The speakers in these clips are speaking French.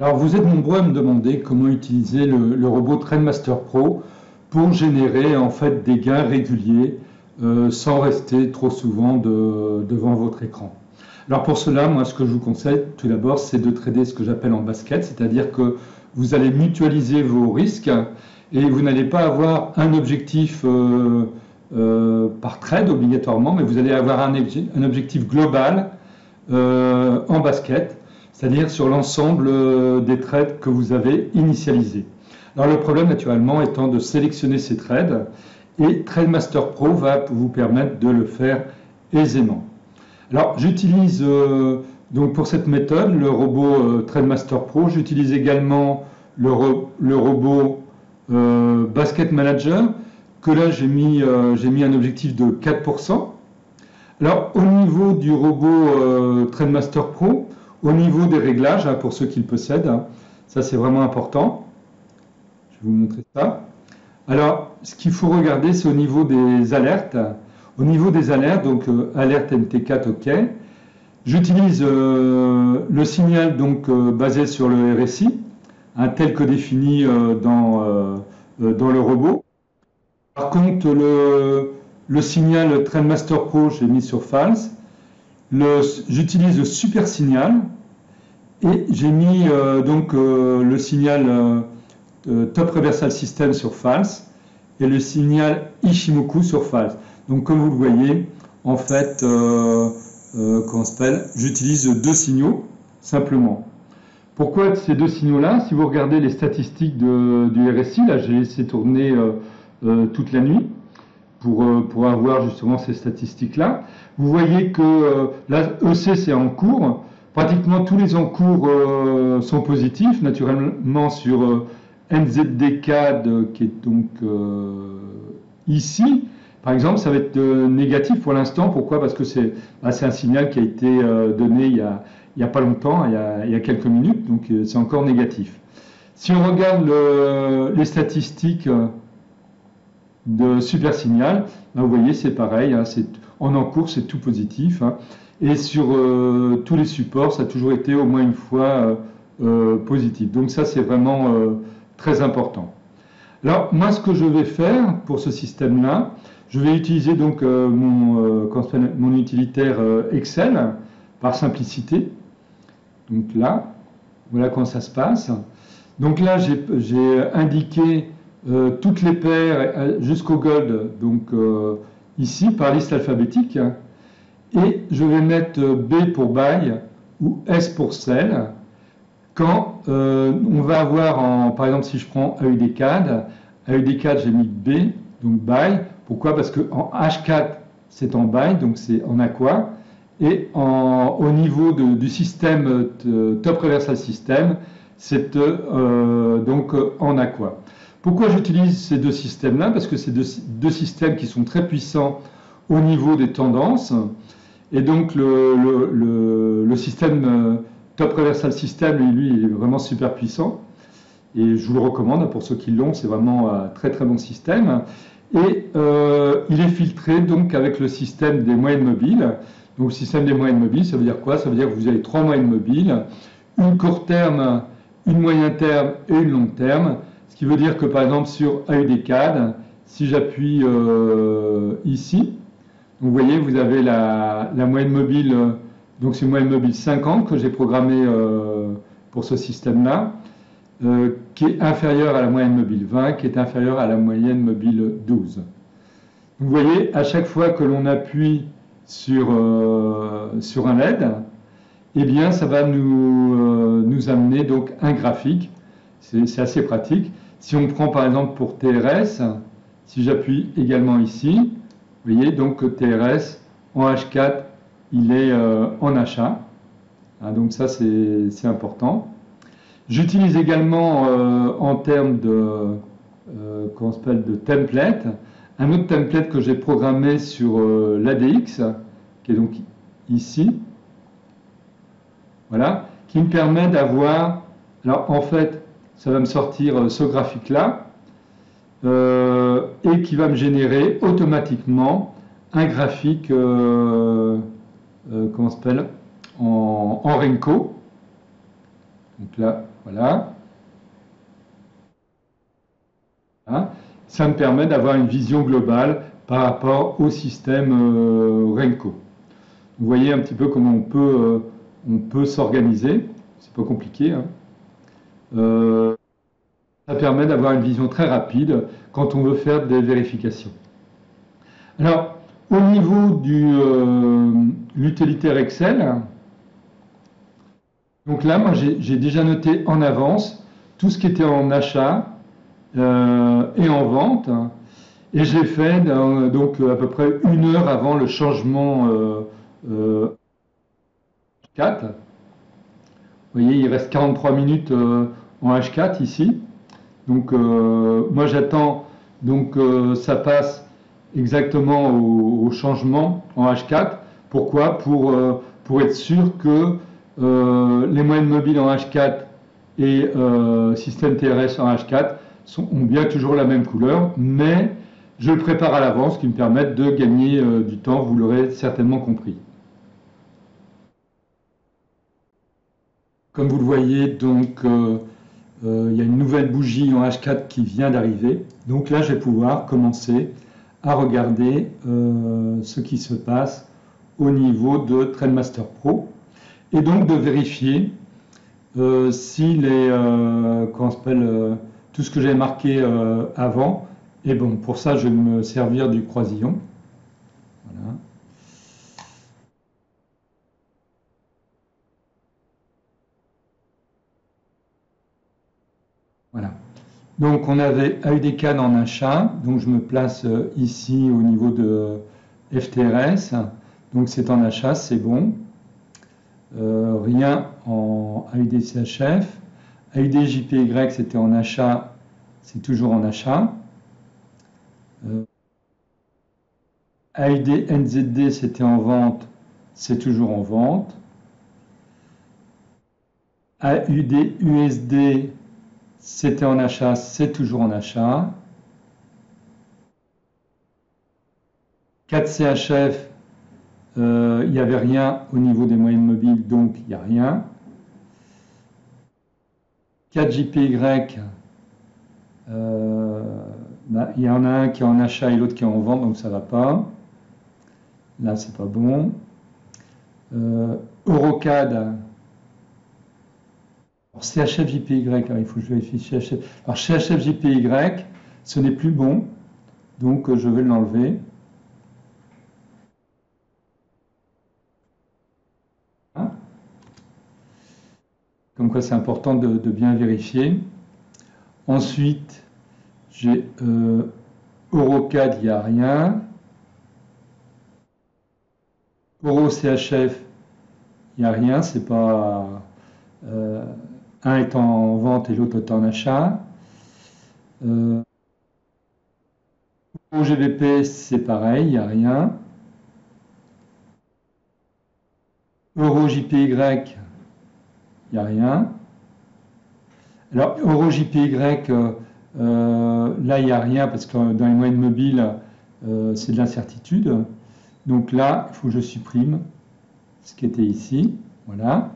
Alors, vous êtes nombreux à me demander comment utiliser le robot TradeMaster Pro pour générer en fait des gains réguliers sans rester trop souvent devant votre écran. Alors pour cela, moi, ce que je vous conseille tout d'abord, c'est de trader ce que j'appelle en basket, c'est-à-dire que vous allez mutualiser vos risques et vous n'allez pas avoir un objectif par trade obligatoirement, mais vous allez avoir un objectif global en basket, c'est-à-dire sur l'ensemble des trades que vous avez initialisés. Alors le problème naturellement étant de sélectionner ces trades et TradeMaster Pro va vous permettre de le faire aisément. Alors j'utilise donc pour cette méthode le robot TradeMaster Pro, j'utilise également le robot Basket Manager que là j'ai mis un objectif de 4%. Alors, au niveau du robot TradeMaster Pro, au niveau des réglages, hein, pour ceux qui le possèdent, hein, ça c'est vraiment important. Je vais vous montrer ça. Alors, ce qu'il faut regarder, c'est au niveau des alertes. Au niveau des alertes, donc alerte MT4, OK. J'utilise le signal donc basé sur le RSI, hein, tel que défini dans le robot. Par contre, le signal TradeMaster Pro, je l'ai mis sur false. J'utilise le super signal et j'ai mis donc le signal Top Reversal System sur false et le signal Ishimoku sur false. Donc comme vous le voyez, en fait, comment s'appelle, j'utilise deux signaux simplement. Pourquoi ces deux signaux-là? Si vous regardez les statistiques du RSI, là j'ai laissé tourner toute la nuit pour avoir justement ces statistiques-là. Vous voyez que là, EC c'est en cours. Pratiquement tous les encours sont positifs, naturellement sur NZD-CAD qui est donc ici. Par exemple, ça va être négatif pour l'instant. Pourquoi? Parce que c'est un signal qui a été donné il y a pas longtemps, il y a quelques minutes, donc c'est encore négatif. Si on regarde les statistiques de super signal, ben vous voyez c'est pareil, hein, en encours c'est tout positif, hein, et sur tous les supports ça a toujours été au moins une fois positif. Donc ça c'est vraiment très important. Alors moi ce que je vais faire pour ce système là, je vais utiliser donc mon utilitaire Excel par simplicité. Donc là, voilà comment ça se passe. Donc là j'ai indiqué toutes les paires jusqu'au gold, donc ici par liste alphabétique, hein, et je vais mettre B pour buy ou S pour sell quand on va avoir, par exemple si je prends AUD4, j'ai mis B, donc buy. Pourquoi? Parce qu'en H4 c'est en buy, donc c'est en aqua, et au niveau du système Top Reversal System, c'est donc en aqua. Pourquoi j'utilise ces deux systèmes-là? Parce que c'est deux systèmes qui sont très puissants au niveau des tendances. Et donc le système Top Reversal System, lui, il est vraiment super puissant. Et je vous le recommande pour ceux qui l'ont, c'est vraiment un très très bon système. Et il est filtré donc avec le système des moyennes mobiles. Donc le système des moyennes mobiles, ça veut dire quoi? Ça veut dire que vous avez trois moyennes mobiles, une court terme, une moyen terme et une long terme. Ce qui veut dire que par exemple sur AUD-CAD, si j'appuie ici, vous voyez vous avez la moyenne mobile, donc c'est une moyenne mobile 50 que j'ai programmée pour ce système-là, qui est inférieure à la moyenne mobile 20, qui est inférieure à la moyenne mobile 12. Vous voyez, à chaque fois que l'on appuie sur un LED, eh bien ça va nous amener donc un graphique. C'est assez pratique. Si on prend par exemple pour TRS, si j'appuie également ici, vous voyez donc TRS en H4, il est en achat. Hein, donc ça c'est important. J'utilise également en termes comment s'appelle, de template, un autre template que j'ai programmé sur l'ADX, qui est donc ici. Voilà, qui me permet d'avoir, alors en fait, ça va me sortir ce graphique-là, et qui va me générer automatiquement un graphique comment s'appelle, en Renko. Donc là, voilà. Hein. Ça me permet d'avoir une vision globale par rapport au système Renko. Vous voyez un petit peu comment on peut s'organiser. C'est pas compliqué. Hein. Ça permet d'avoir une vision très rapide quand on veut faire des vérifications. Alors, au niveau de l'utilitaire Excel, donc là, moi, j'ai déjà noté en avance tout ce qui était en achat et en vente. Et je l'ai fait donc à peu près 1 heure avant le changement 4. Vous voyez, il reste 43 minutes en H4 ici. Donc moi j'attends, donc ça passe exactement au changement en H4. Pourquoi? Pour être sûr que les moyennes mobiles en H4 et système TRS en H4 ont bien toujours la même couleur, mais je le prépare à l'avance, ce qui me permet de gagner du temps, vous l'aurez certainement compris. Comme vous le voyez, donc il y a une nouvelle bougie en H4 qui vient d'arriver. Donc là, je vais pouvoir commencer à regarder ce qui se passe au niveau de TradeMaster Pro et donc de vérifier si tout ce que j'avais marqué avant est bon. Pour ça, je vais me servir du croisillon. Voilà. Voilà. Donc on avait AUDCAD en achat, donc je me place ici au niveau de FTRS, donc c'est en achat, c'est bon. Rien en AUDCHF. AUDJPY c'était en achat, c'est toujours en achat. AUDNZD c'était en vente, c'est toujours en vente. AUDUSD c'était en achat, c'est toujours en achat. 4CHF, il n'y avait rien au niveau des moyennes mobiles, donc il n'y a rien. 4JPY, il y en a un qui est en achat et l'autre qui est en vente, donc ça ne va pas. Là, c'est pas bon. Eurocad, CHFJPY, il faut que je vérifie CHF. Alors CHFJPY, ce n'est plus bon, donc je vais l'enlever. Hein. Comme quoi c'est important de bien vérifier. Ensuite, j'ai Eurocad, il n'y a rien. EuroCHF, il n'y a rien, c'est pas. Un est en vente et l'autre est en achat. EuroGBP, c'est pareil, il n'y a rien. EuroJPY, il n'y a rien. Alors, EuroJPY, là, il n'y a rien parce que dans les moyennes mobiles, c'est de l'incertitude. Donc là, il faut que je supprime ce qui était ici. Voilà.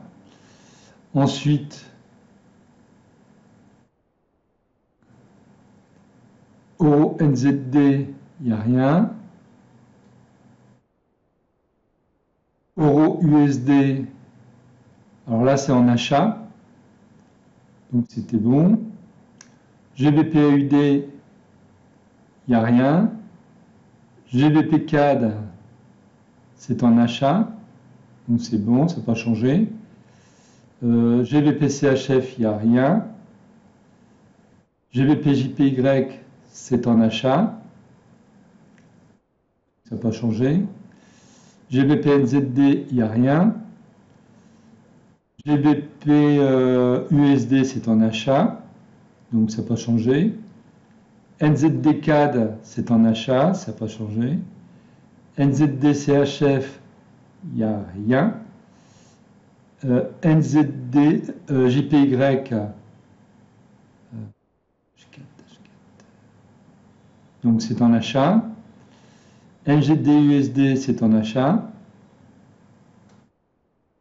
Ensuite, EuroNZD, il n'y a rien. EuroUSD, alors là, c'est en achat. Donc c'était bon. GBPAUD, il n'y a rien. GBPCAD, c'est en achat. Donc c'est bon, ça n'a pas changé. GBPCHF, il n'y a rien. GBPJPY, c'est en achat. Ça n'a pas changé. GBPNZD, il n'y a rien. GBPUSD, c'est en achat. Donc ça n'a pas changé. NZDCAD, c'est en achat, ça n'a pas changé. NZDCHF, il n'y a rien. NZDJPY, donc c'est en achat. NGDUSD, c'est en achat.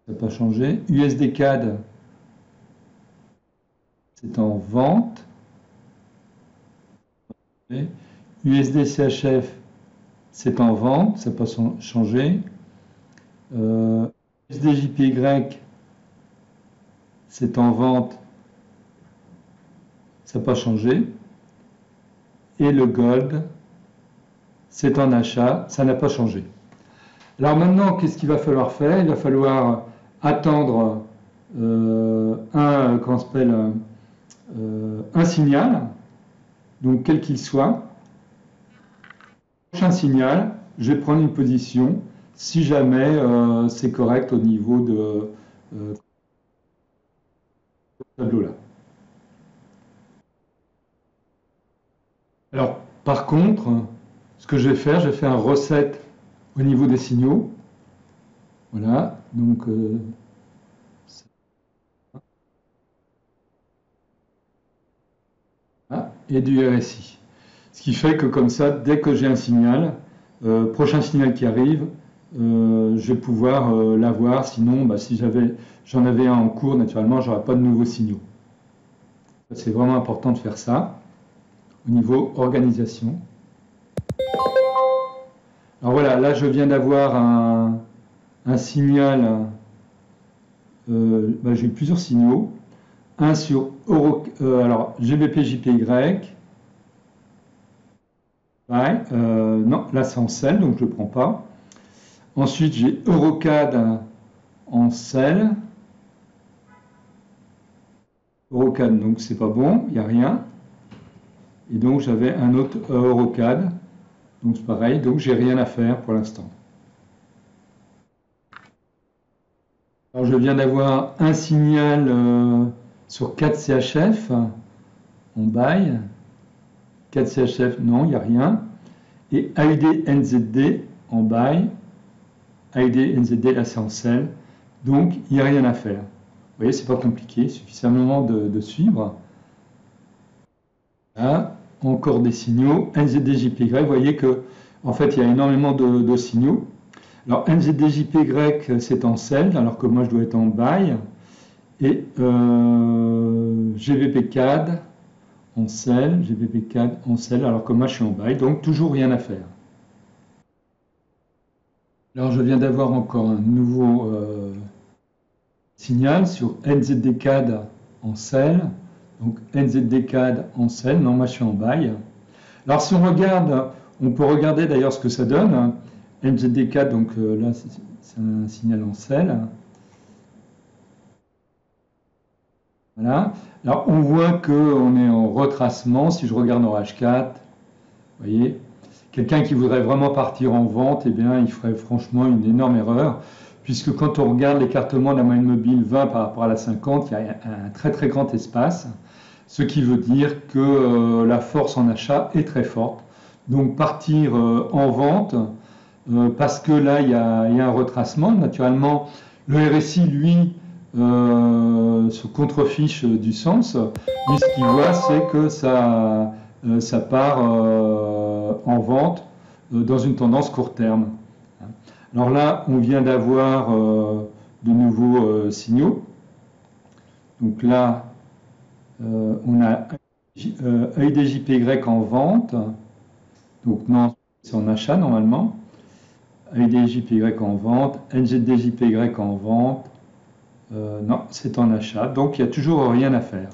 Ça n'a pas changé. USDCAD, c'est en vente. USD CHF, c'est en vente, ça n'a pas changé. USD JPY, c'est en vente, ça n'a pas changé. Et le gold, c'est en achat, ça n'a pas changé. Alors maintenant, qu'est-ce qu'il va falloir faire? Il va falloir attendre un signal, donc quel qu'il soit. Prochain signal, je vais prendre une position si jamais c'est correct au niveau de ce tableau-là. Alors, par contre, ce que je vais faire un reset au niveau des signaux. Voilà, donc et du RSI. Ce qui fait que comme ça, dès que j'ai un signal, prochain signal qui arrive, je vais pouvoir l'avoir. Sinon, bah, si j'en avais un en cours, naturellement, je n'aurais pas de nouveaux signaux. C'est vraiment important de faire ça au niveau organisation. Alors voilà, là je viens d'avoir un signal, j'ai eu plusieurs signaux. Un sur alors GBP JPY, non, là c'est en sell, donc je ne le prends pas. Ensuite j'ai Eurocad en sell. Eurocad, donc c'est pas bon, il n'y a rien. Et donc j'avais un autre Eurocad, donc c'est pareil, donc j'ai rien à faire pour l'instant. Alors je viens d'avoir un signal sur 4 CHF en buy. 4 CHF, non, il n'y a rien. Et AUD NZD en buy. AUD NZD, là c'est en sell. Donc il n'y a rien à faire. Vous voyez, c'est pas compliqué, il suffit simplement de suivre. Là, encore des signaux. NZD JPY, vous voyez que en fait il y a énormément de signaux. Alors NZD JPY c'est en sell, alors que moi je dois être en buy. Et GBP CAD en sell, GBP CAD en sell, alors que moi je suis en buy, donc toujours rien à faire. Alors je viens d'avoir encore un nouveau signal sur NZD CAD en sell, donc NZD CAD en sell, non moi je suis en buy. Alors si on regarde, on peut regarder d'ailleurs ce que ça donne, NZD CAD, donc là c'est un signal en sell. Voilà. Alors on voit qu'on est en retracement. Si je regarde en H4, vous voyez, quelqu'un qui voudrait vraiment partir en vente, eh bien, il ferait franchement une énorme erreur, puisque quand on regarde l'écartement de la moyenne mobile 20 par rapport à la 50, il y a un très très grand espace, ce qui veut dire que la force en achat est très forte. Donc partir en vente, parce que là il y a un retracement. Naturellement, le RSI, lui, se contrefiche du sens. Lui, ce qu'il voit, c'est que ça part en vente dans une tendance court terme. Alors là, on vient d'avoir de nouveaux signaux. Donc là, on a AUD-JPY en vente. Donc non, c'est en achat normalement. AUD-JPY en vente. NZD-JPY en vente. Non, c'est en achat, donc il n'y a toujours rien à faire.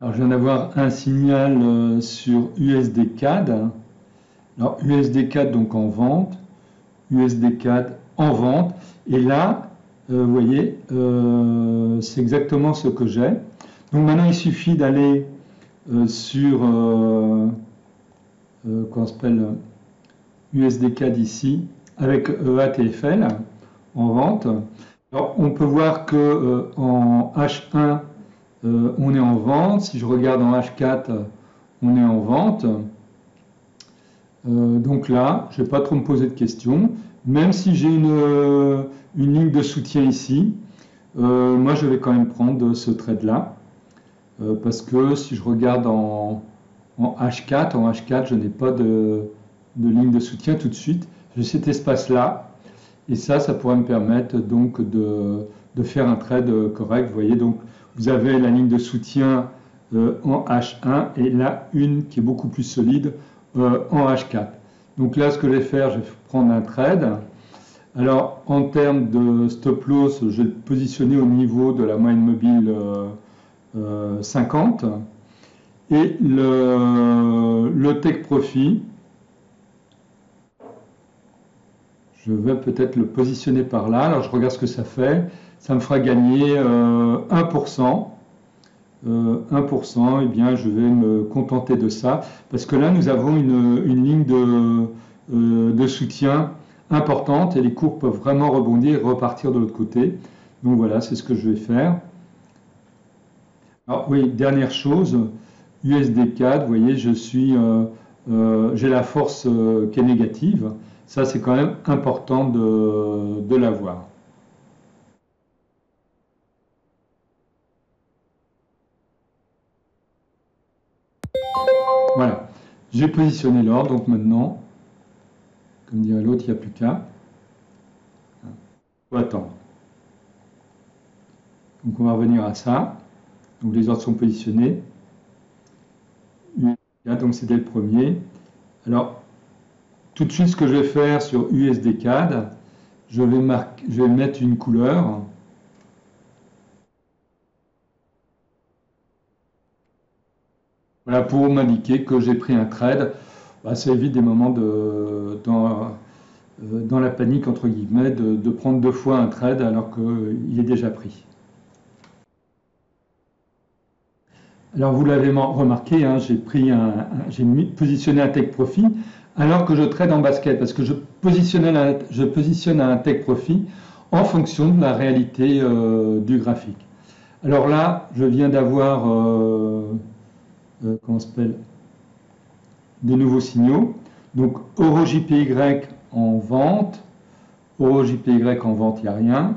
Alors je viens d'avoir un signal sur USD CAD. Alors USD CAD donc en vente, USD CAD en vente. Et là, vous voyez, c'est exactement ce que j'ai. Donc maintenant il suffit d'aller sur comment s'appelle USD CAD ici avec EATFL. En vente. Alors, on peut voir que en H1, on est en vente. Si je regarde en H4, on est en vente. Donc là, je ne vais pas trop me poser de questions. Même si j'ai une ligne de soutien ici, moi, je vais quand même prendre ce trade-là. Parce que si je regarde en H4, je n'ai pas de ligne de soutien tout de suite. J'ai cet espace-là. Et ça pourrait me permettre donc de de faire un trade correct. Vous voyez, donc vous avez la ligne de soutien en H1 et là une qui est beaucoup plus solide en H4. Donc là, ce que je vais faire, je vais prendre un trade. Alors, en termes de stop loss, je vais le positionner au niveau de la moyenne mobile 50. Et le take profit, je vais peut-être le positionner par là. Alors, je regarde ce que ça fait. Ça me fera gagner 1%. 1%, eh bien, je vais me contenter de ça. Parce que là, nous avons une ligne de soutien importante et les cours peuvent vraiment rebondir et repartir de l'autre côté. Donc voilà, c'est ce que je vais faire. Alors oui, dernière chose, USD4, vous voyez, j'ai la force qui est négative. Ça, c'est quand même important de l'avoir. Voilà, j'ai positionné l'ordre, donc maintenant, comme dirait l'autre, il n'y a plus qu'à. Il faut attendre. Donc on va revenir à ça. Donc les ordres sont positionnés. Donc c'était le premier. Alors, tout de suite, ce que je vais faire sur USD-CAD, je vais mettre une couleur. Voilà, pour m'indiquer que j'ai pris un trade. Ça évite des moments dans la panique, entre guillemets, de prendre 2 fois un trade alors qu'il est déjà pris. Alors vous l'avez remarqué, hein, j'ai positionné un take profit alors que je trade en basket parce que je positionne un take profit en fonction de la réalité du graphique. Alors là, je viens d'avoir comment s'appelle, des nouveaux signaux. Donc Euro JPY en vente, Euro JPY en vente, il n'y a rien.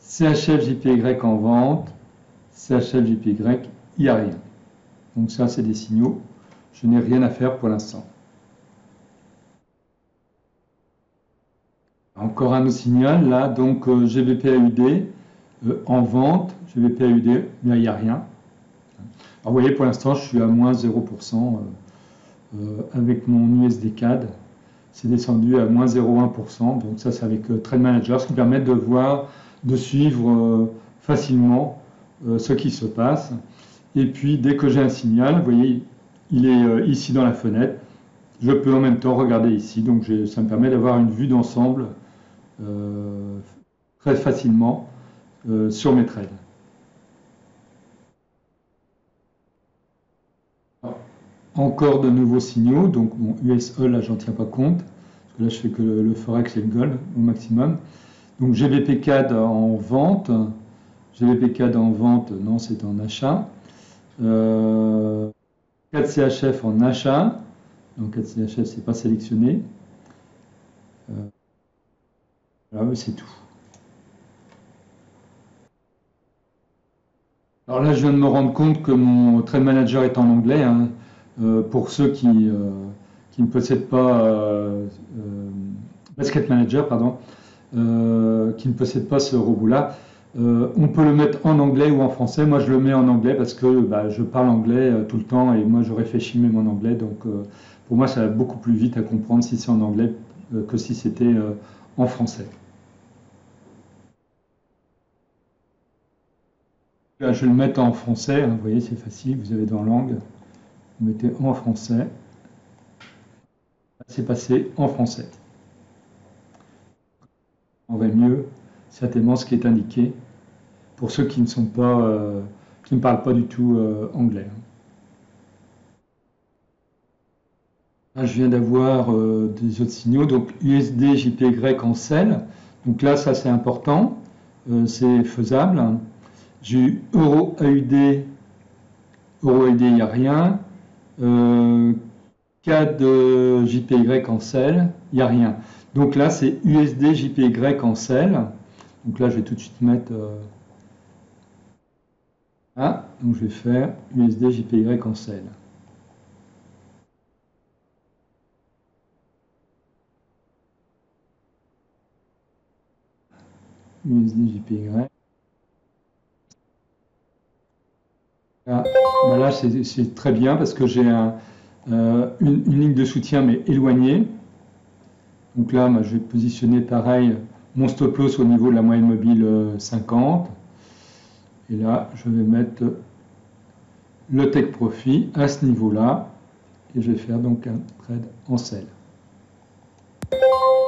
CHF JPY en vente, CHF JPY, il n'y a rien. Donc ça, c'est des signaux. Je n'ai rien à faire pour l'instant. Encore un autre signal, là, donc GBP-AUD en vente, GBP-AUD, là, il n'y a rien. Alors, vous voyez, pour l'instant, je suis à moins 0% avec mon USD-CAD. C'est descendu à moins 0,1%. Donc ça, c'est avec Trade Manager, ce qui permet de voir, de suivre facilement ce qui se passe. Et puis, dès que j'ai un signal, vous voyez, il est ici dans la fenêtre. Je peux en même temps regarder ici. Donc, ça me permet d'avoir une vue d'ensemble très facilement sur mes trades. Encore de nouveaux signaux. Donc, mon USE, là, j'en tiens pas compte. Parce que là, je fais que le Forex et le Gold au maximum. Donc, GBP-CAD en vente. GBP-CAD en vente, non, c'est en achat. 4CHF en achat. Donc 4CHF, c'est pas sélectionné. Voilà, c'est tout. Alors là, je viens de me rendre compte que mon Trade Manager est en anglais. Hein, pour ceux qui ne possèdent pas Basket Manager, pardon, qui ne possèdent pas ce robot-là, on peut le mettre en anglais ou en français. Moi, je le mets en anglais parce que je parle anglais tout le temps et moi, je réfléchis même en anglais. Donc, pour moi, ça va beaucoup plus vite à comprendre si c'est en anglais que si c'était en français. Là, je vais le mettre en français. Hein, vous voyez, c'est facile. Vous avez dans langue. Vous mettez en français. C'est passé en français. On va mieux certainement ce qui est indiqué pour ceux qui ne parlent pas du tout anglais. Là, je viens d'avoir des autres signaux, donc USD JPY en sell. Donc là, ça c'est important, c'est faisable. J'ai eu Euro AUD, il n'y a rien. CAD JPY en sell, il n'y a rien. Donc là, c'est USD JPY en sell. Donc là, je vais tout de suite mettre donc je vais faire USD JPY en sell. USD JPY. Là, ben là, c'est très bien parce que j'ai une ligne de soutien mais éloignée. Donc là, moi, je vais positionner pareil mon stop loss au niveau de la moyenne mobile 50. Et là, je vais mettre le take profit à ce niveau-là. Et je vais faire donc un trade en sell.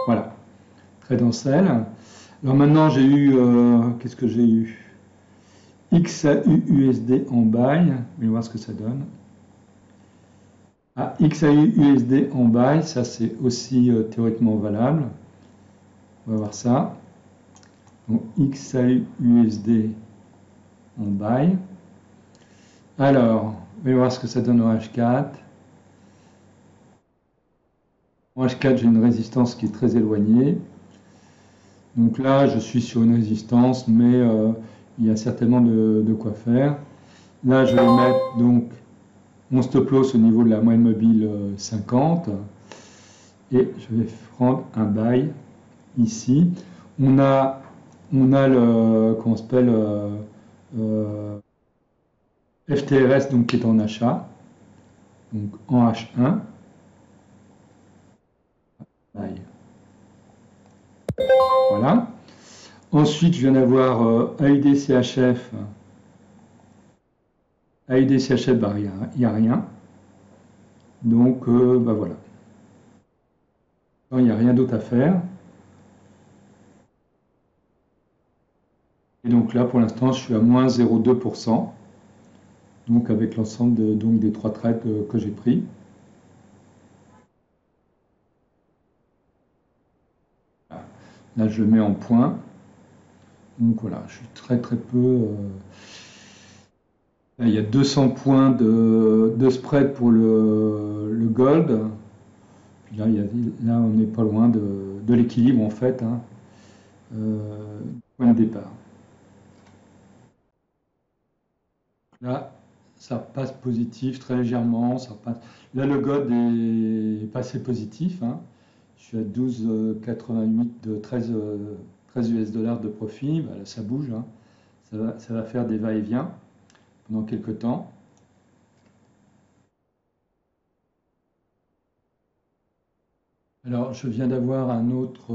Voilà, trade en sell. Alors maintenant, j'ai eu, qu'est-ce que j'ai eu? XAU-USD en buy. On va voir ce que ça donne. Ah, XAU-USD en buy, ça c'est aussi théoriquement valable. On va voir ça. Donc XAU-USD en buy. Alors, on va voir ce que ça donne au H4. Au H4, j'ai une résistance qui est très éloignée. Donc là, je suis sur une résistance, mais il y a certainement de quoi faire. Là, je vais mettre donc mon stop loss au niveau de la moyenne mobile 50 et je vais prendre un buy ici. On a le, comment s'appelle, FTRS donc, qui est en achat, donc en H1. Buy. Voilà. Ensuite, je viens d'avoir AUD-CHF. AUD-CHF, bah, il n'y a rien. Donc, bah, voilà. Il n'y a rien d'autre à faire. Et donc là, pour l'instant, je suis à moins 0,2%. Donc avec l'ensemble donc des 3 trades que j'ai pris. Là, je le mets en point. Donc voilà, je suis très très peu. Là, il y a 200 points de spread pour le gold. Puis là, là on n'est pas loin de l'équilibre en fait, hein, point de départ. Là, ça passe positif très légèrement. Ça passe. Là, le gold est passé positif, hein. Je suis à 12,88 de 13 US dollars de profit. Bah, là, ça bouge, hein. Ça va faire des va-et-vient pendant quelques temps. Alors, je viens d'avoir un autre,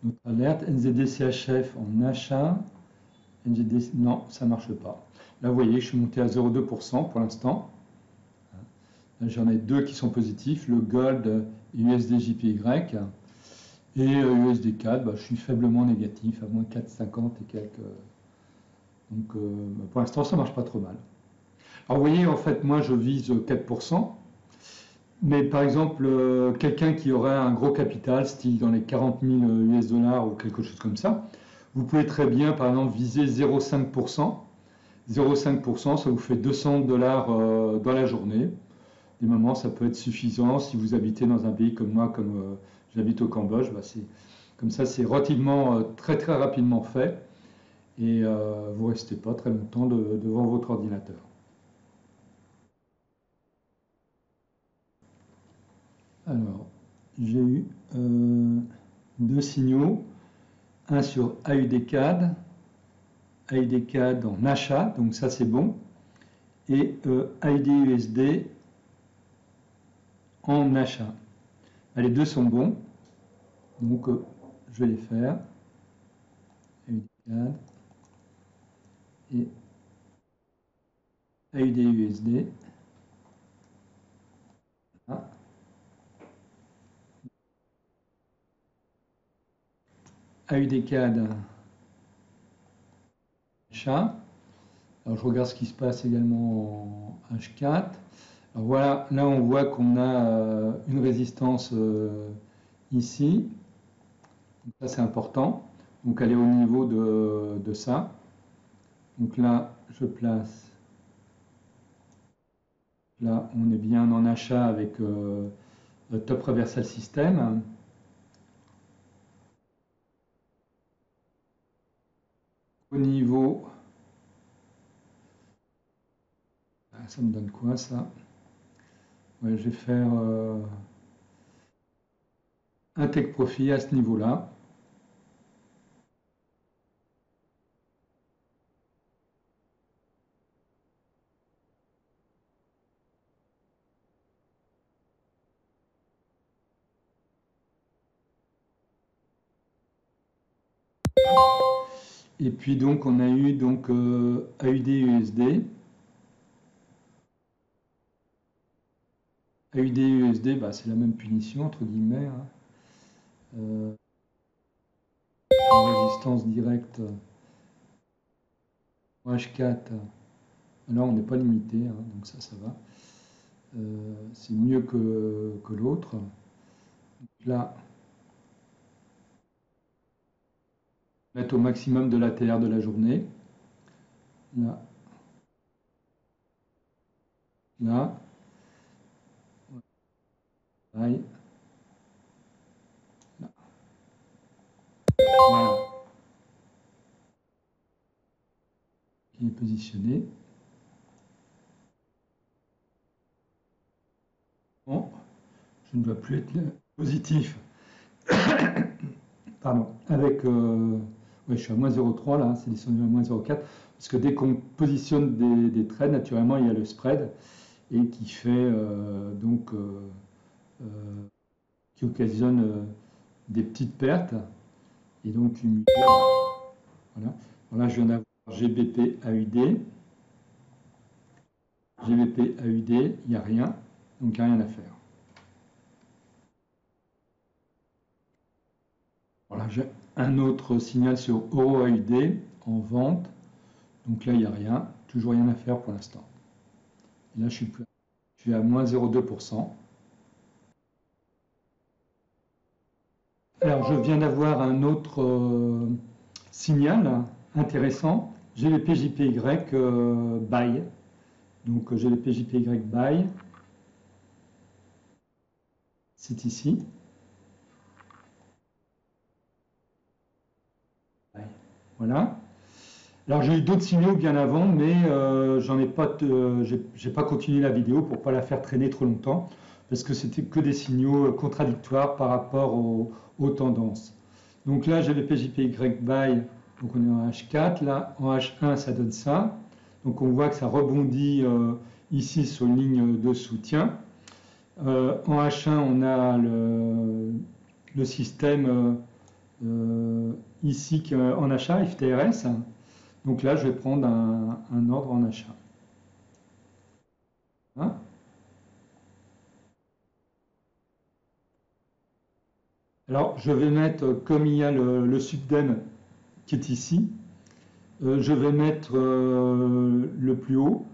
autre alerte. NZD-CHF en achat. NZD, non, ça ne marche pas. Là, vous voyez, je suis monté à 0,2% pour l'instant. Là, j'en ai deux qui sont positifs, le Gold et USD-JPY. Et USD4, bah, je suis faiblement négatif, à moins 4,50 et quelques. Donc, pour l'instant, ça marche pas trop mal. Alors, vous voyez, en fait, moi, je vise 4%. Mais par exemple, quelqu'un qui aurait un gros capital, style dans les 40 000 US dollars ou quelque chose comme ça, vous pouvez très bien, par exemple, viser 0,5%. 0,5%, ça vous fait 200 dollars dans la journée. Des moments, ça peut être suffisant si vous habitez dans un pays comme moi, comme j'habite au Cambodge. Bah, comme ça, c'est relativement très très rapidement fait et vous ne restez pas très longtemps devant votre ordinateur. Alors, j'ai eu deux signaux, un sur AUD-CAD, AUD-CAD en achat, donc ça c'est bon, et AUD-USD en achat. Les deux sont bons, donc je vais les faire. AUD-CAD et AUD-USD. Ah. AUD-CAD achat. Alors je regarde ce qui se passe également en H4. Alors voilà, là on voit qu'on a une résistance ici. Donc ça c'est important. Donc elle est au niveau de ça. Donc là je place. Là on est bien en achat avec le top reversal system. Au niveau. Ça me donne quoi ça? Ouais, je vais faire un take profit à ce niveau-là. Et puis donc on a eu donc AUD USD. AUD USD, bah, c'est la même punition entre guillemets. Hein. Résistance directe en H4. Là on n'est pas limité, hein, donc ça va. C'est mieux que l'autre. Là, mettre au maximum de l'ATR de la journée. Là. Là. Pareil. Là. Voilà. Il est positionné. Bon, je ne dois plus être positif. Pardon. Avec, ouais, je suis à moins 0,3 là, c'est descendu à moins 0,4. Parce que dès qu'on positionne des trades, naturellement, il y a le spread et qui fait donc qui occasionne des petites pertes et donc une voilà. Voilà, je viens d'avoir GBP AUD. GBP AUD, il n'y a rien, donc il n'y a rien à faire. Voilà, j'ai un autre signal sur Euro AUD en vente. Donc là, il n'y a rien, toujours rien à faire pour l'instant. Et là, je suis à moins 0,2%. Alors, je viens d'avoir un autre signal intéressant, GBP JPY buy. Donc, GBP JPY buy, c'est ici. Voilà. Alors j'ai eu d'autres signaux bien avant, mais j'en ai pas, j'ai pas continué la vidéo pour pas la faire traîner trop longtemps, parce que c'était que des signaux contradictoires par rapport aux tendances. Donc là j'ai le PJPY buy, donc on est en H4, là en H1 ça donne ça. Donc on voit que ça rebondit ici sur une ligne de soutien. En H1 on a le système ici en achat, FTRS. Donc là, je vais prendre un ordre en achat. Hein. Alors, je vais mettre, comme il y a le subdem qui est ici, je vais mettre le plus haut,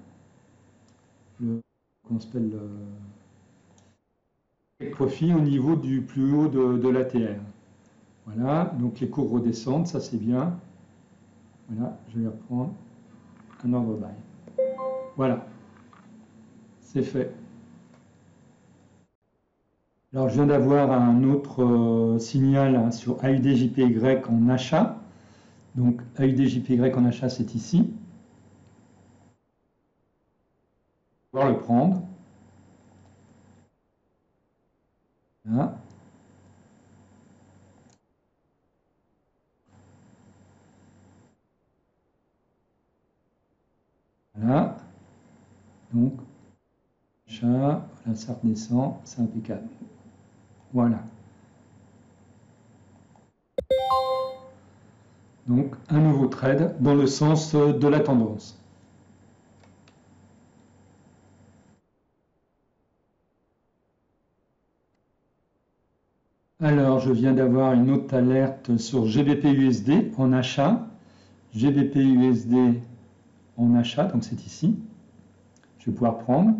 comment s'appelle, le profit au niveau du plus haut de l'ATR. Voilà, donc les cours redescendent, ça c'est bien. Voilà, je vais reprendre un ordre buy. Voilà, c'est fait. Alors, je viens d'avoir un autre signal hein, sur AUD-JPY en achat. Donc, AUD-JPY en achat, c'est ici. On va le prendre. Voilà. Voilà. Donc, achat, voilà, ça redescend, c'est impeccable. Voilà. Donc, un nouveau trade dans le sens de la tendance. Alors, je viens d'avoir une autre alerte sur GBP-USD en achat. GBP-USD en achat, donc c'est ici. Je vais pouvoir prendre.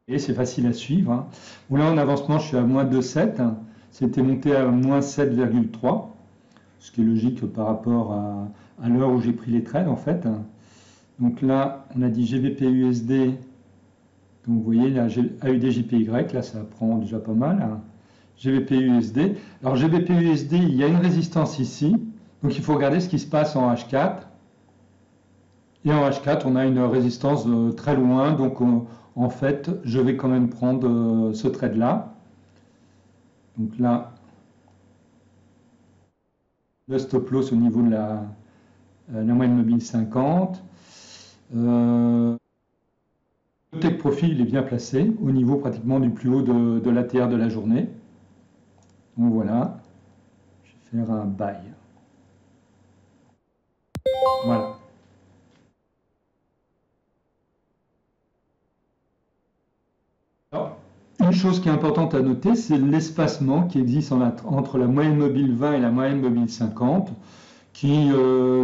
Et c'est facile à suivre. Hein. Bon, là, en avancement, je suis à moins 2,7. Hein. C'était monté à moins 7,3. Ce qui est logique par rapport à l'heure où j'ai pris les trades, en fait. Donc là, on a dit GBP-USD. Donc vous voyez, là, AUD-JPY, là, ça prend déjà pas mal. Hein. GBP-USD. Alors GBP-USD, il y a une résistance ici. Donc il faut regarder ce qui se passe en H4. Et en H4, on a une résistance très loin. Donc en fait, je vais quand même prendre ce trade-là. Donc là, le stop loss au niveau de la moyenne mobile 50. Le take profit, il est bien placé au niveau pratiquement du plus haut de l'ATR de la journée. Donc voilà, je faire un buy. Voilà. Alors, une chose qui est importante à noter, c'est l'espacement qui existe entre la moyenne mobile 20 et la moyenne mobile 50, qui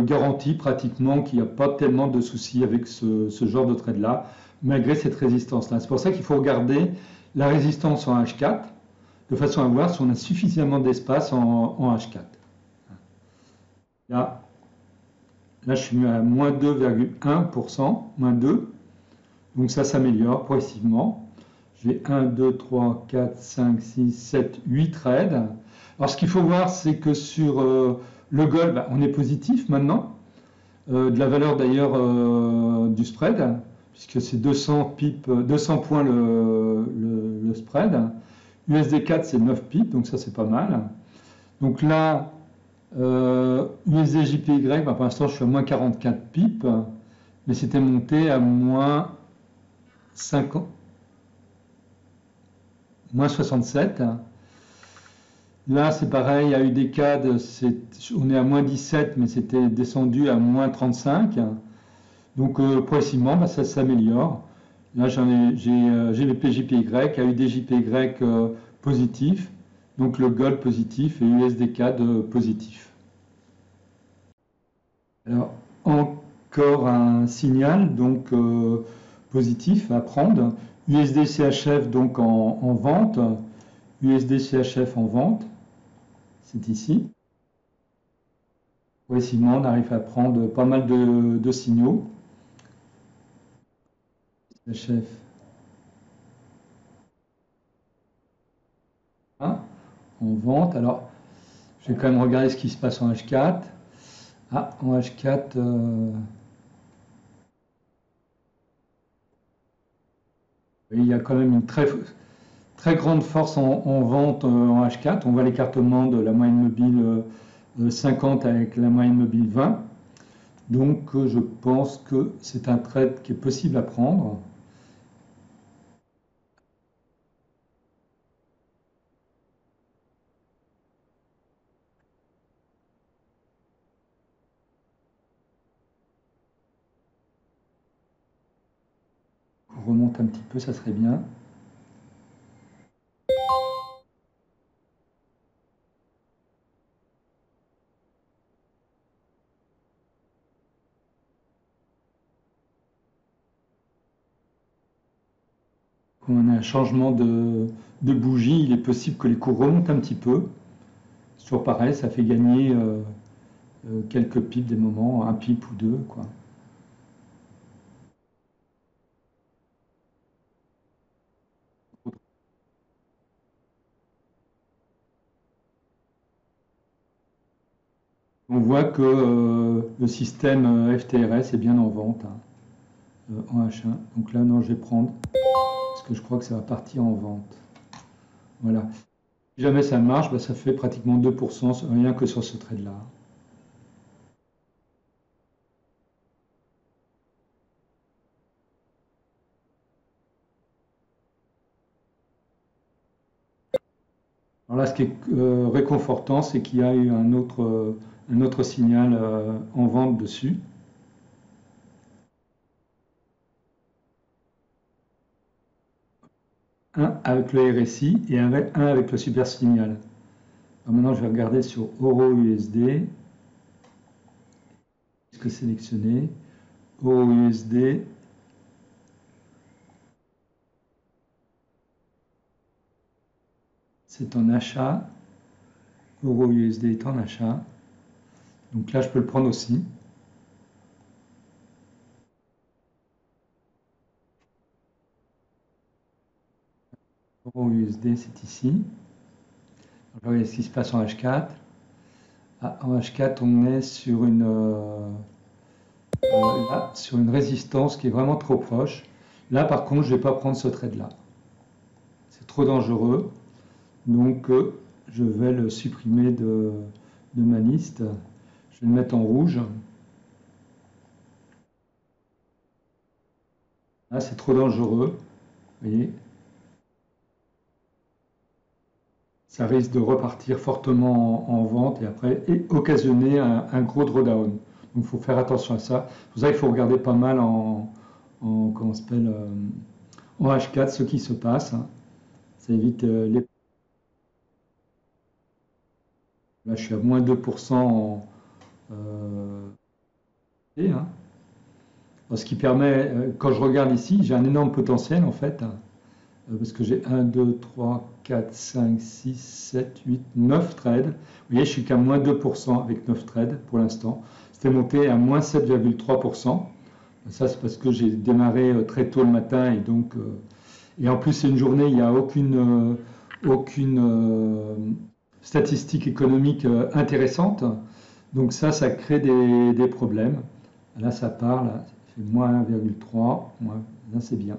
garantit pratiquement qu'il n'y a pas tellement de soucis avec ce genre de trade-là, malgré cette résistance-là. C'est pour ça qu'il faut regarder la résistance en H4, de façon à voir si on a suffisamment d'espace en H4. Là, je suis à moins 2,1%, moins 2, donc ça s'améliore progressivement. J'ai 1, 2, 3, 4, 5, 6, 7, 8 trades. Alors ce qu'il faut voir, c'est que sur le gold, on est positif maintenant. De la valeur d'ailleurs du spread, puisque c'est 200 points le spread. USD4 c'est 9 pips, donc ça c'est pas mal. Donc là, USD JPY, pour l'instant je suis à moins 44 pips, mais c'était monté à moins 50, moins 67. Là c'est pareil, à UDCAD on est à moins 17, mais c'était descendu à moins 35. Donc progressivement, ça s'améliore. Là, j'ai les PJPY, AUDJPY positif, donc le gold positif et USD-CAD positif. Alors, encore un signal donc positif à prendre. USD-CHF donc en vente, USD-CHF en vente, c'est ici. Progressivement, on arrive à prendre pas mal de signaux. CHF. En vente. Alors, je vais quand même regarder ce qui se passe en H4. Ah, en H4, il y a quand même une très grande force en vente en H4. On voit l'écartement de la moyenne mobile 50 avec la moyenne mobile 20. Donc, je pense que c'est un trade qui est possible à prendre. On remonte un petit peu, ça serait bien. Quand on a un changement de bougie, il est possible que les cours remontent un petit peu. C'est toujours pareil, ça fait gagner quelques pips des moments, un pip ou deux, quoi. On voit que le système FTRS est bien en vente en H1. Donc là, non, je vais prendre parce que je crois que ça va partir en vente. Voilà. Si jamais ça marche, ça fait pratiquement 2% rien que sur ce trade-là. Alors là, ce qui est réconfortant, c'est qu'il y a eu un autre signal en vente dessus. Un avec le RSI et un avec le super signal. Alors maintenant, je vais regarder sur Euro-USD. Qu'est-ce que sélectionner? Euro-USD. C'est en achat. Euro-USD est en achat. Donc là, je peux le prendre aussi. Euro-USD, c'est ici. Regardez ce qui se passe en H4. Ah, en H4, on est sur sur une résistance qui est vraiment trop proche. Là, par contre, je ne vais pas prendre ce trade-là. C'est trop dangereux. Donc, je vais le supprimer de ma liste. Je vais le mettre en rouge. Là, c'est trop dangereux. Vous voyez, ça risque de repartir fortement en vente et après occasionner un gros drawdown. Donc il faut faire attention à ça. C'est pour ça qu'il faut regarder pas mal comment on s'appelle, en H4 ce qui se passe, hein. Ça évite les... Là, je suis à moins 2% hein. Ce qui permet, quand je regarde ici, j'ai un énorme potentiel en fait, hein, parce que j'ai 1, 2, 3, 4, 5, 6, 7, 8, 9 trades. Vous voyez, je suis qu'à moins 2% avec 9 trades pour l'instant. C'était monté à moins 7,3%. Ça, c'est parce que j'ai démarré très tôt le matin et donc, et en plus, c'est une journée, il n'y a aucune statistique économique intéressante. Donc ça crée des problèmes. Là, ça part, là, ça fait moins 1,3. Là, c'est bien.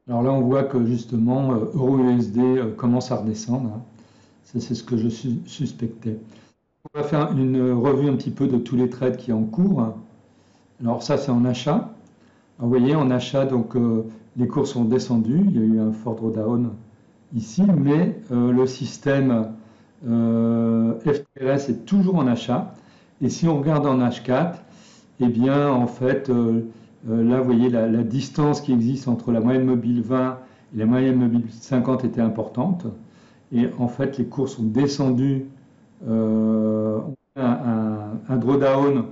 Alors là, on voit que justement, euro-USD commence à redescendre, hein. Ça, c'est ce que je suspectais. On va faire une revue un petit peu de tous les trades qui sont en cours. Alors ça, c'est en achat. Alors, vous voyez, en achat, donc les cours sont descendus. Il y a eu un fort drawdown ici, mais le système FTRS est toujours en achat. Et si on regarde en H4, eh bien, en fait, là, vous voyez, la distance qui existe entre la moyenne mobile 20 et la moyenne mobile 50 était importante. Et en fait, les cours sont descendus, un drawdown,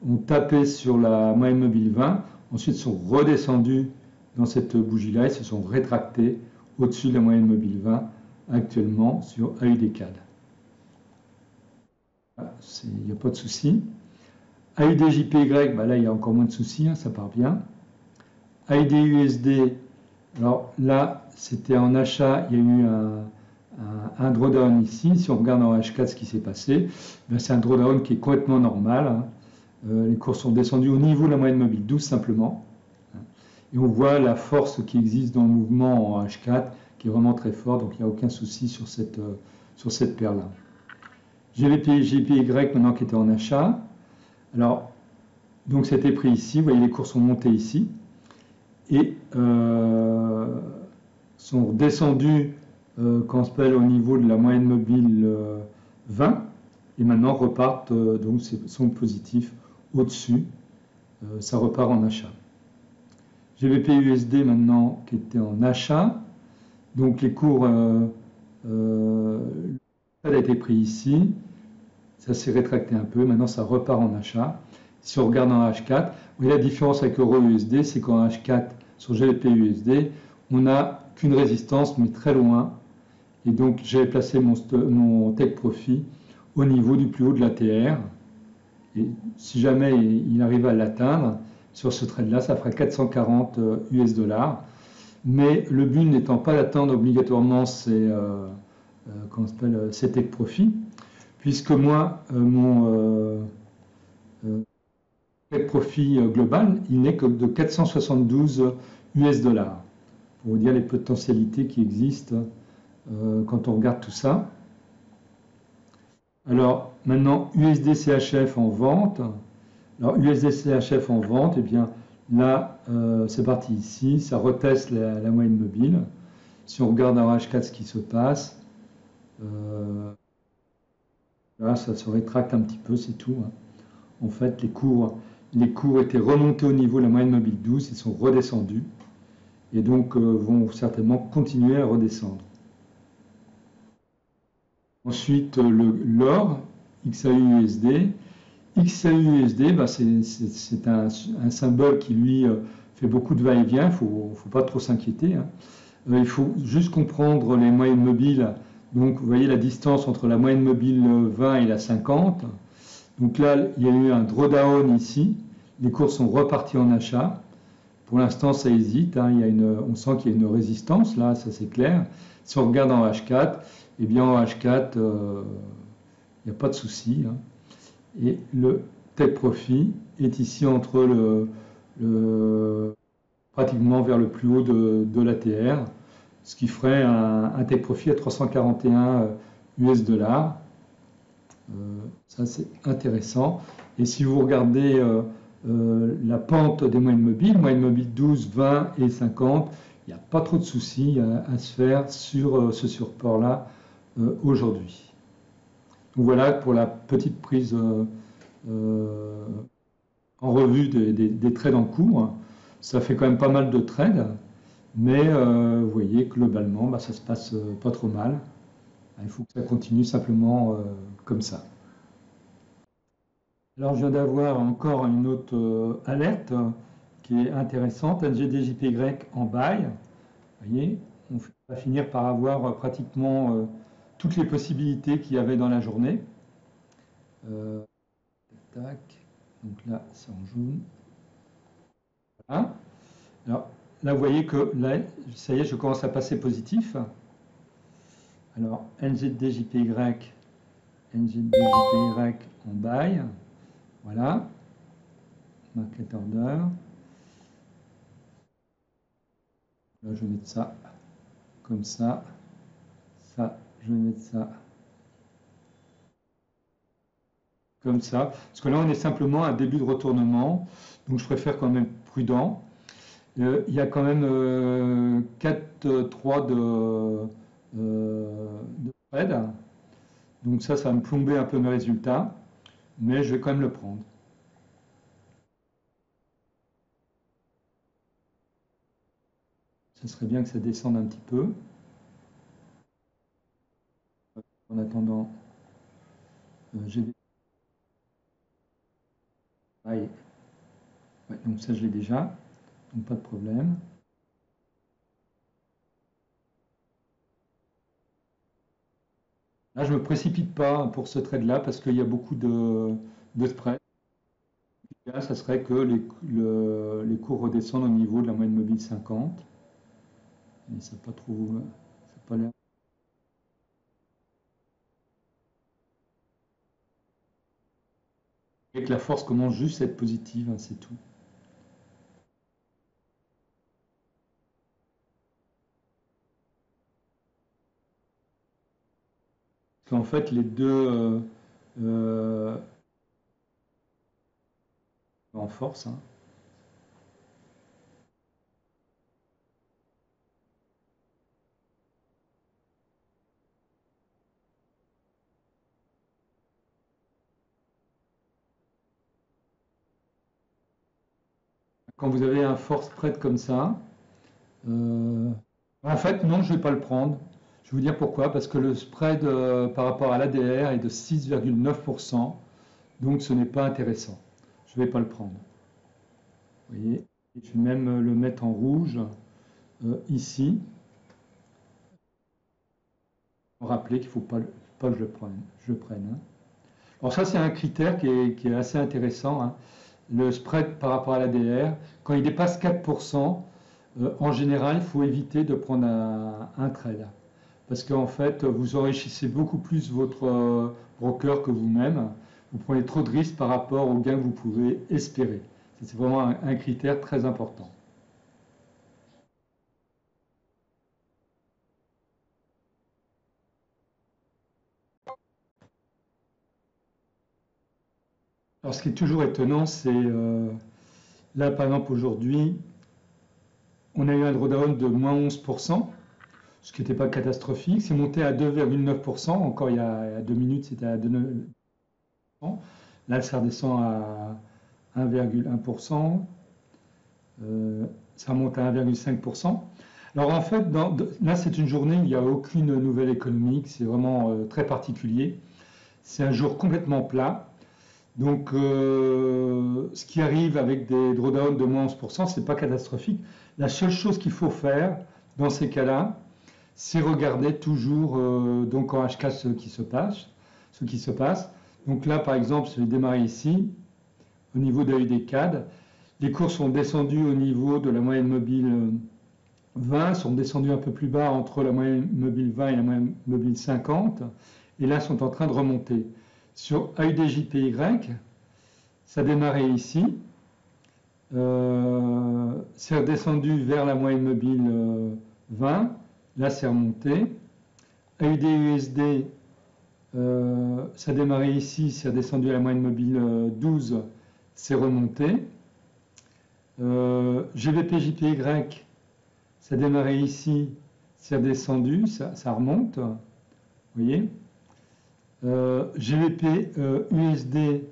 ont tapé sur la moyenne mobile 20, ensuite sont redescendus dans cette bougie-là et se sont rétractés au-dessus de la moyenne mobile 20 actuellement sur AUD-CAD. Il n'y a pas de souci. AUD-JPY, bah là il y a encore moins de soucis, hein, ça part bien. AUD-USD, alors là c'était en achat, il y a eu un drawdown ici. Si on regarde en H4 ce qui s'est passé, ben c'est un drawdown qui est complètement normal, hein. Les cours sont descendus au niveau de la moyenne mobile 12 simplement. Et on voit la force qui existe dans le mouvement en H4 qui est vraiment très fort, donc il n'y a aucun souci sur cette paire-là. GBP-JPY maintenant qui était en achat. Alors, donc c'était pris ici, vous voyez les cours sont montés ici et sont redescendus quand on se pèle au niveau de la moyenne mobile 20 et maintenant repartent, donc sont positifs au-dessus, ça repart en achat. GBP-USD maintenant qui était en achat, donc les cours ça a été pris ici, ça s'est rétracté un peu, maintenant ça repart en achat. Si on regarde en H4, vous voyez la différence avec euro-USD, c'est qu'en H4 sur GBP-USD, on n'a qu'une résistance mais très loin, et donc j'ai placé mon take profit au niveau du plus haut de l'ATR, et si jamais il arrive à l'atteindre, sur ce trade-là, ça fera 440 US dollars. Mais le but n'étant pas d'atteindre obligatoirement ces take profit, puisque moi, mon take profit global, il n'est que de 472 US dollars. Pour vous dire les potentialités qui existent quand on regarde tout ça. Alors, maintenant, USD-CHF en vente. Alors, USD-CHF en vente, eh bien, là, c'est parti ici, ça reteste la moyenne mobile. Si on regarde en H4 ce qui se passe, là, ça se rétracte un petit peu, c'est tout, hein. En fait, les cours étaient remontés au niveau de la moyenne mobile 12, ils sont redescendus, et donc vont certainement continuer à redescendre. Ensuite, l'or, XAU-USD. XAU-USD, bah, c'est un symbole qui, lui, fait beaucoup de va-et-vient. Il ne faut pas trop s'inquiéter, hein. Il faut juste comprendre les moyennes mobiles. Donc, vous voyez la distance entre la moyenne mobile 20 et la 50. Donc là, il y a eu un drawdown ici. Les cours sont repartis en achat. Pour l'instant, ça hésite, hein. On sent qu'il y a une résistance, là, ça c'est clair. Si on regarde en H4, eh bien en H4, il n'y a pas de souci, hein. Et le take profit est ici entre pratiquement vers le plus haut de l'ATR, ce qui ferait un take profit à 341 US dollars. Ça c'est intéressant. Et si vous regardez la pente des moyennes mobiles 12, 20 et 50. Il n'y a pas trop de soucis à se faire sur ce support-là aujourd'hui. Donc voilà pour la petite prise en revue des trades en cours. Ça fait quand même pas mal de trades, mais vous voyez, globalement, bah, ça se passe pas trop mal. Il faut que ça continue simplement comme ça. Alors, je viens d'avoir encore une autre alerte qui est intéressante. NGDJPY en buy. Vous voyez, on va finir par avoir pratiquement toutes les possibilités qu'il y avait dans la journée. Tac. Donc là, c'est en jaune. Voilà. Alors, là, vous voyez que là, ça y est, je commence à passer positif. Alors, NZDJPY en buy. Voilà. Market order. Là, je vais mettre ça comme ça. Ça, je vais mettre ça comme ça. Parce que là, on est simplement à un début de retournement. Donc, je préfère quand même prudent. Il y a quand même 4-3 de spread. Donc ça va me plomber un peu mes résultats. Mais je vais quand même le prendre. Ce serait bien que ça descende un petit peu. En attendant, j'ai des... Ouais, donc ça, je l'ai déjà. Donc pas de problème. Là, je ne me précipite pas pour ce trade-là parce qu'il y a beaucoup de spread. Là, ça serait que les cours redescendent au niveau de la moyenne mobile 50. Mais ça n'a pas trop... Ça pas l'air... Et que la force commence juste à être positive, hein, c'est tout. Parce qu'en fait, les deux en force, hein. Quand vous avez un force spread comme ça, en fait, non, je ne vais pas le prendre. Je vais vous dire pourquoi. Parce que le spread par rapport à l'ADR est de 6,9%. Donc, ce n'est pas intéressant. Je ne vais pas le prendre. Vous voyez, je vais même le mettre en rouge ici. Pour rappeler qu'il ne faut pas que je le prenne. Hein. Alors ça, c'est un critère qui est assez intéressant. Hein. Le spread par rapport à l'ADR, quand il dépasse 4%, en général, il faut éviter de prendre un trade. Parce qu'en fait, vous enrichissez beaucoup plus votre broker que vous-même. Vous prenez trop de risques par rapport aux gains que vous pouvez espérer. C'est vraiment un critère très important. Alors, ce qui est toujours étonnant, c'est là, par exemple, aujourd'hui, on a eu un drawdown de moins 11%, ce qui n'était pas catastrophique. C'est monté à 2,9%. Encore il y a 2 minutes, c'était à 2,9%. Là, ça redescend à 1,1%. Ça monte à 1,5%. Alors en fait, là c'est une journée où il n'y a aucune nouvelle économique, c'est vraiment très particulier. C'est un jour complètement plat. Donc ce qui arrive avec des drawdowns de moins 11%, ce n'est pas catastrophique. La seule chose qu'il faut faire dans ces cas-là, c'est regarder toujours donc en HK ce qui se passe. Donc là par exemple, je vais démarrer ici, au niveau de l'UDCAD. Les cours sont descendus au niveau de la moyenne mobile 20, sont descendus un peu plus bas entre la moyenne mobile 20 et la moyenne mobile 50, et là sont en train de remonter. Sur AUDJPY, ça a démarré ici, c'est redescendu vers la moyenne mobile 20, là c'est remonté. AUDUSD, ça a démarré ici, c'est redescendu à la moyenne mobile 12, c'est remonté. GBP, JPY, ça a démarré ici, c'est redescendu, ça remonte. Vous voyez. GBP, USD,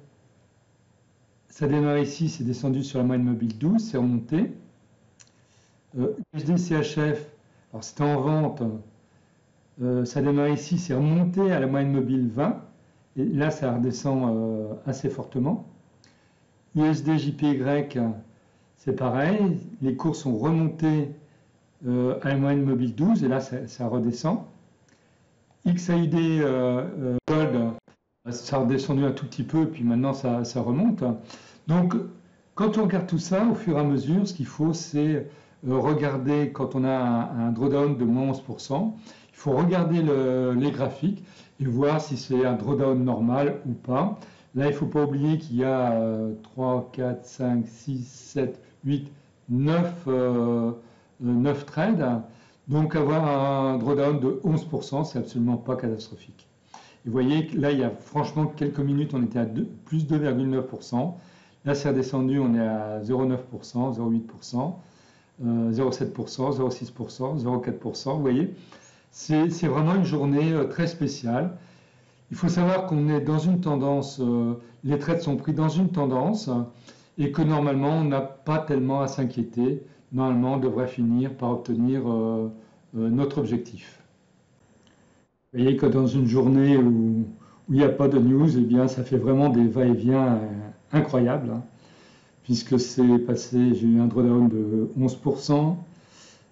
ça a démarré ici, c'est descendu sur la moyenne mobile 12, c'est remonté. USD, CHF, alors c'était en vente, ça a démarré ici, c'est remonté à la moyenne mobile 20, et là ça redescend assez fortement. USD, JPY, c'est pareil, les cours sont remontés à la moyenne mobile 12, et là ça redescend. XAUD Gold, ça a redescendu un tout petit peu, et puis maintenant ça remonte. Donc, quand on regarde tout ça, au fur et à mesure, ce qu'il faut, c'est regarder, quand on a un drawdown de moins 11%, il faut regarder les graphiques et voir si c'est un drawdown normal ou pas. Là, il ne faut pas oublier qu'il y a 3, 4, 5, 6, 7, 8, 9 trades. Donc, avoir un drawdown de 11%, c'est absolument pas catastrophique. Et vous voyez que là, il y a franchement quelques minutes, on était à plus 2,9%. Là, c'est redescendu, on est à 0,9%, 0,8%, 0,7%, 0,6%, 0,4%. Vous voyez, c'est vraiment une journée très spéciale. Il faut savoir qu'on est dans une tendance, les trades sont pris dans une tendance et que normalement, on n'a pas tellement à s'inquiéter. Normalement, on devrait finir par obtenir notre objectif. Vous voyez que dans une journée où il n'y a pas de news, eh bien, ça fait vraiment des va-et-vient incroyables, hein, puisque c'est passé, j'ai eu un drawdown de 11%.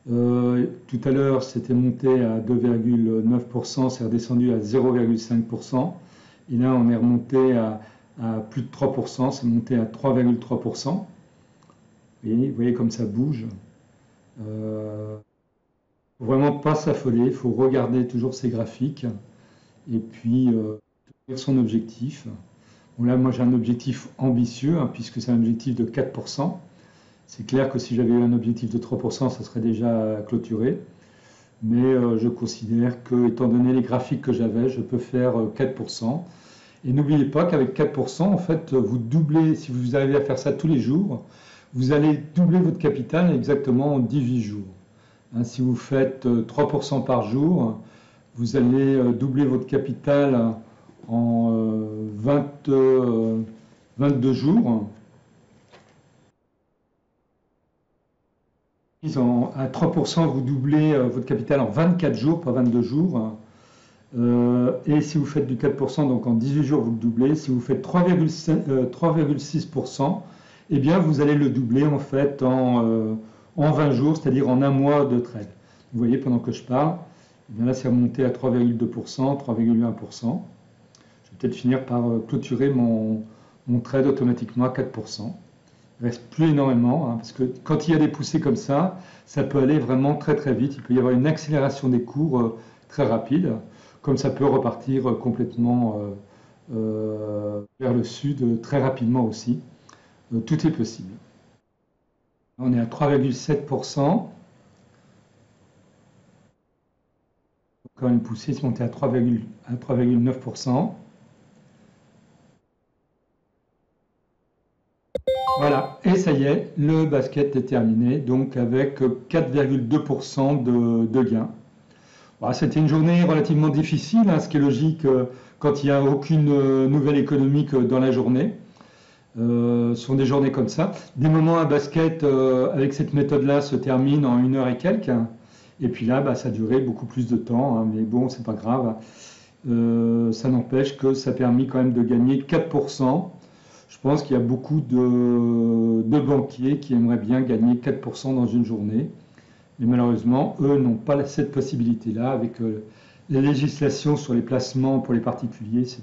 Tout à l'heure, c'était monté à 2,9%, c'est redescendu à 0,5%. Et là, on est remonté à plus de 3%, c'est monté à 3,3%. Vous voyez comme ça bouge. Faut vraiment pas s'affoler, il faut regarder toujours ces graphiques et puis son objectif. Bon, là, moi j'ai un objectif ambitieux, hein, puisque c'est un objectif de 4%. C'est clair que si j'avais eu un objectif de 3%, ça serait déjà clôturé. Mais je considère que, étant donné les graphiques que j'avais, je peux faire 4%. Et n'oubliez pas qu'avec 4%, en fait, vous doublez, si vous arrivez à faire ça tous les jours, vous allez doubler votre capital exactement en 18 jours. Hein, si vous faites 3% par jour, vous allez doubler votre capital en 22 jours. À 3%, vous doublez votre capital en 24 jours, pas 22 jours. Et si vous faites du 4%, donc en 18 jours, vous le doublez. Si vous faites 3,6%, eh bien, vous allez le doubler en fait en 20 jours, c'est-à-dire en un mois de trade. Vous voyez, pendant que je parle, eh bien là, c'est remonté à 3,2%, 3,1%. Je vais peut-être finir par clôturer mon trade automatiquement à 4%. Il ne reste plus énormément, hein, parce que quand il y a des poussées comme ça peut aller vraiment très très vite. Il peut y avoir une accélération des cours très rapide, comme ça peut repartir complètement vers le sud très rapidement aussi. Tout est possible. On est à 3,7%. Quand une poussée se montait à 3,9%. Voilà, et ça y est, le basket est terminé, donc avec 4,2% de gain. Bon, c'était une journée relativement difficile, hein, ce qui est logique quand il n'y a aucune nouvelle économique dans la journée. Ce sont des journées comme ça. Des moments à basket avec cette méthode-là se termine en 1 heure et quelques. Et puis là, ça a duré beaucoup plus de temps, hein, mais bon, c'est pas grave. Ça n'empêche que ça a permis quand même de gagner 4%. Je pense qu'il y a beaucoup de banquiers qui aimeraient bien gagner 4% dans une journée. Mais malheureusement, eux n'ont pas cette possibilité-là. Avec les législations sur les placements pour les particuliers, ce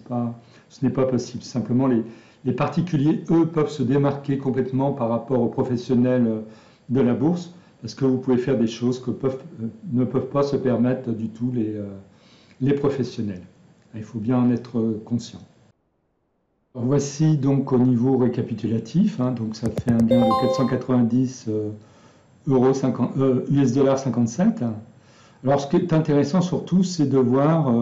n'est pas possible. Simplement, les particuliers, eux, peuvent se démarquer complètement par rapport aux professionnels de la bourse, parce que vous pouvez faire des choses que ne peuvent pas se permettre du tout les professionnels. Il faut bien en être conscient. Alors voici donc au niveau récapitulatif, hein, donc ça fait un gain de 490 US $ 57. Alors ce qui est intéressant surtout, c'est de voir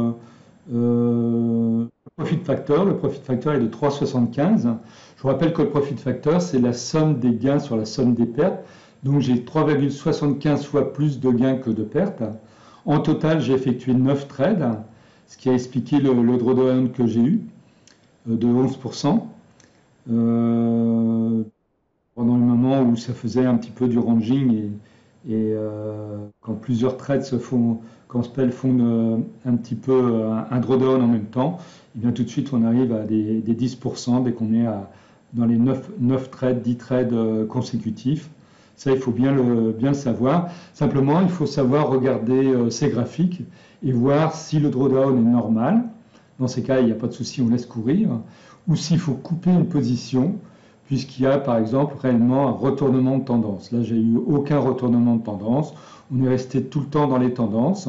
le profit factor. Le profit factor est de 3,75. Je vous rappelle que le profit factor, c'est la somme des gains sur la somme des pertes. Donc j'ai 3,75 fois plus de gains que de pertes. En total, j'ai effectué 9 trades, ce qui a expliqué le drawdown que j'ai eu de 11%. Pendant le moment où ça faisait un petit peu du ranging et quand plusieurs trades se font, quand Spell font un petit peu un drawdown en même temps, et bien tout de suite on arrive à des 10% dès qu'on est dans les 9 trades, 10 trades consécutifs. Ça, il faut bien le savoir. Simplement, il faut savoir regarder ces graphiques et voir si le drawdown est normal. Dans ces cas, il n'y a pas de souci, on laisse courir. Ou s'il faut couper une position, puisqu'il y a par exemple réellement un retournement de tendance. Là, j'ai eu aucun retournement de tendance. On est resté tout le temps dans les tendances.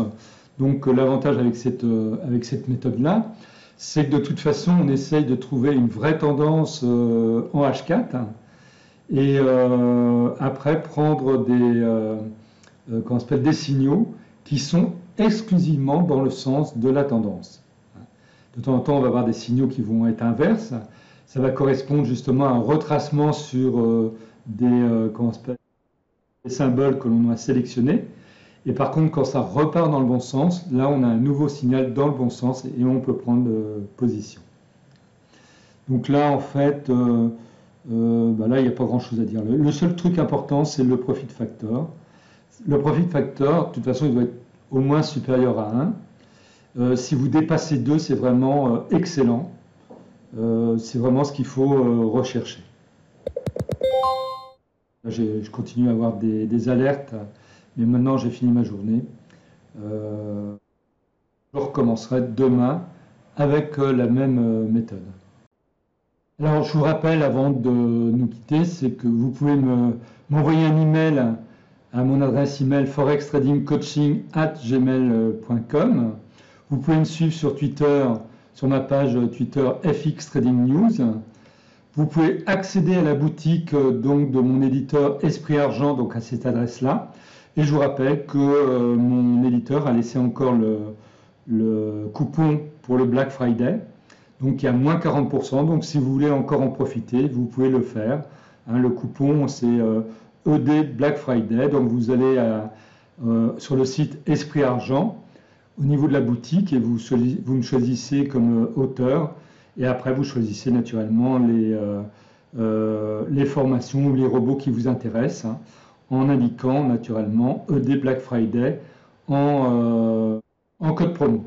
Donc l'avantage avec cette méthode-là, c'est que de toute façon, on essaye de trouver une vraie tendance en H4 et après prendre des signaux qui sont exclusivement dans le sens de la tendance. De temps en temps, on va avoir des signaux qui vont être inverses. Ça va correspondre justement à un retracement sur des symboles que l'on a sélectionnés. Et par contre, quand ça repart dans le bon sens, là, on a un nouveau signal dans le bon sens et on peut prendre position. Donc là, en fait, là, il n'y a pas grand-chose à dire. Le seul truc important, c'est le profit factor. Le profit factor, de toute façon, il doit être au moins supérieur à 1. Si vous dépassez 2, c'est vraiment excellent. C'est vraiment ce qu'il faut rechercher. Là, je continue à avoir des alertes, mais maintenant j'ai fini ma journée. Je recommencerai demain avec la même méthode. Alors, je vous rappelle avant de nous quitter, c'est que vous pouvez m'envoyer un email à mon adresse email forextradingcoaching@gmail.com. Vous pouvez me suivre sur Twitter, sur ma page Twitter FX Trading News. Vous pouvez accéder à la boutique donc de mon éditeur Esprit Argent, donc à cette adresse-là. Et je vous rappelle que mon éditeur a laissé encore le coupon pour le Black Friday. Donc il y a moins 40%. Donc si vous voulez encore en profiter, vous pouvez le faire. Le coupon, c'est ED Black Friday. Donc vous allez sur le site Esprit Argent au niveau de la boutique et vous me choisissez comme auteur. Et après, vous choisissez naturellement les formations ou les robots qui vous intéressent, en indiquant naturellement ED Black Friday en code promo.